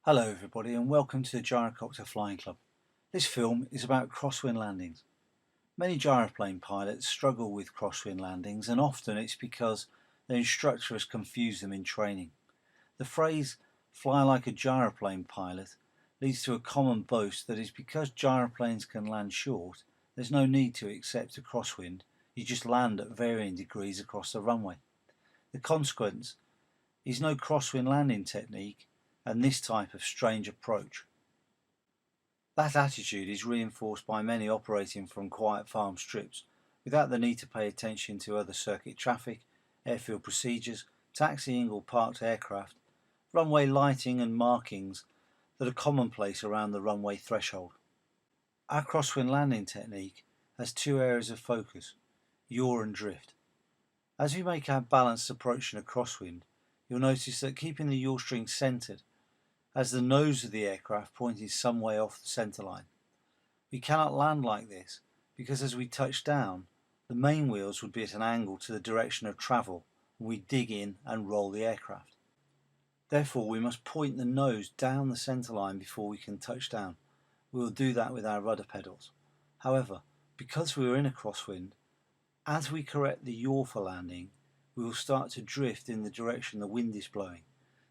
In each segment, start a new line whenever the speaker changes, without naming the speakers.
Hello everybody and welcome to the Gyrocopter Flying Club. This film is about crosswind landings. Many gyroplane pilots struggle with crosswind landings, and often it's because their instructor has confused them in training. The phrase "fly like a gyroplane pilot" leads to a common boast that is because gyroplanes can land short, there's no need to accept a crosswind, you just land at varying degrees across the runway. The consequence is no crosswind landing technique and this type of strange approach. That attitude is reinforced by many operating from quiet farm strips without the need to pay attention to other circuit traffic, airfield procedures, taxiing or parked aircraft, runway lighting and markings that are commonplace around the runway threshold. Our crosswind landing technique has two areas of focus, yaw and drift. As we make our balanced approach in a crosswind, you'll notice that keeping the yaw string centered as the nose of the aircraft pointed some way off the centre line. We cannot land like this because as we touch down, the main wheels would be at an angle to the direction of travel when we dig in and roll the aircraft. Therefore, we must point the nose down the centre line before we can touch down. We will do that with our rudder pedals. However, because we are in a crosswind, as we correct the yaw for landing, we will start to drift in the direction the wind is blowing.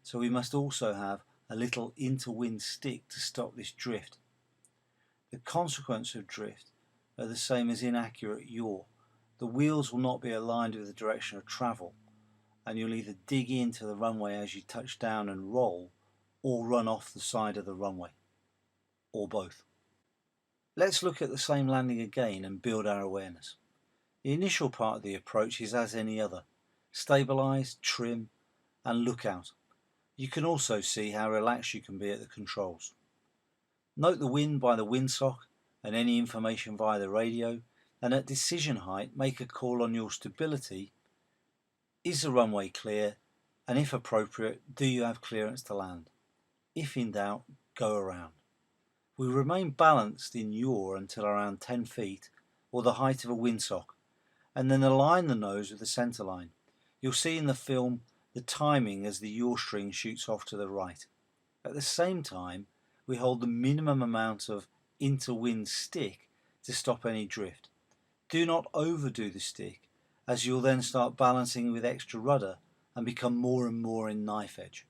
So we must also have a little interwind stick to stop this drift. The consequence of drift are the same as inaccurate yaw. The wheels will not be aligned with the direction of travel, and you'll either dig into the runway as you touch down and roll, or run off the side of the runway, or both. Let's look at the same landing again and build our awareness. The initial part of the approach is as any other: stabilise, trim, and look out. You can also see how relaxed you can be at the controls. Note the wind by the windsock and any information via the radio, and at decision height make a call on your stability. Is the runway clear? And if appropriate, do you have clearance to land? If in doubt, go around. We remain balanced in yaw until around 10 feet or the height of a windsock, and then align the nose with the centre line. You'll see in the film the timing as the yaw string shoots off to the right. At the same time, we hold the minimum amount of interwind stick to stop any drift. Do not overdo the stick, as you'll then start balancing with extra rudder and become more and more in knife edge.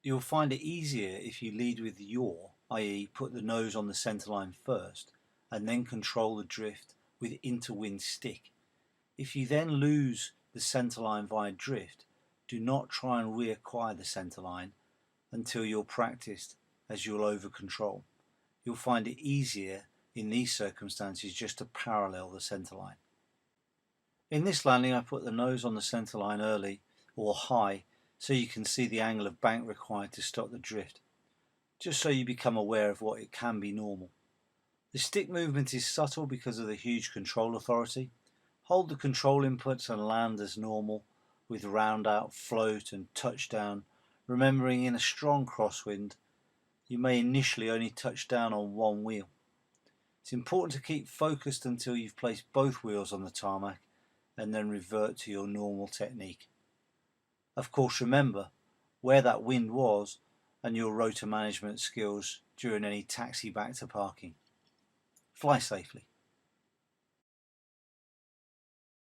You'll find it easier if you lead with yaw, i.e. put the nose on the centre line first and then control the drift with interwind stick. If you then lose the centre line via drift, do not try and reacquire the centre line until you're practiced, as you'll over control. You'll find it easier in these circumstances just to parallel the centre line. In this landing I put the nose on the centre line early or high so you can see the angle of bank required to stop the drift, just so you become aware of what it can be normal. The stick movement is subtle because of the huge control authority. Hold the control inputs and land as normal with round out, float and touchdown, remembering in a strong crosswind you may initially only touch down on one wheel. It's important to keep focused until you've placed both wheels on the tarmac and then revert to your normal technique. Of course, remember where that wind was and your rotor management skills during any taxi back to parking. Fly safely.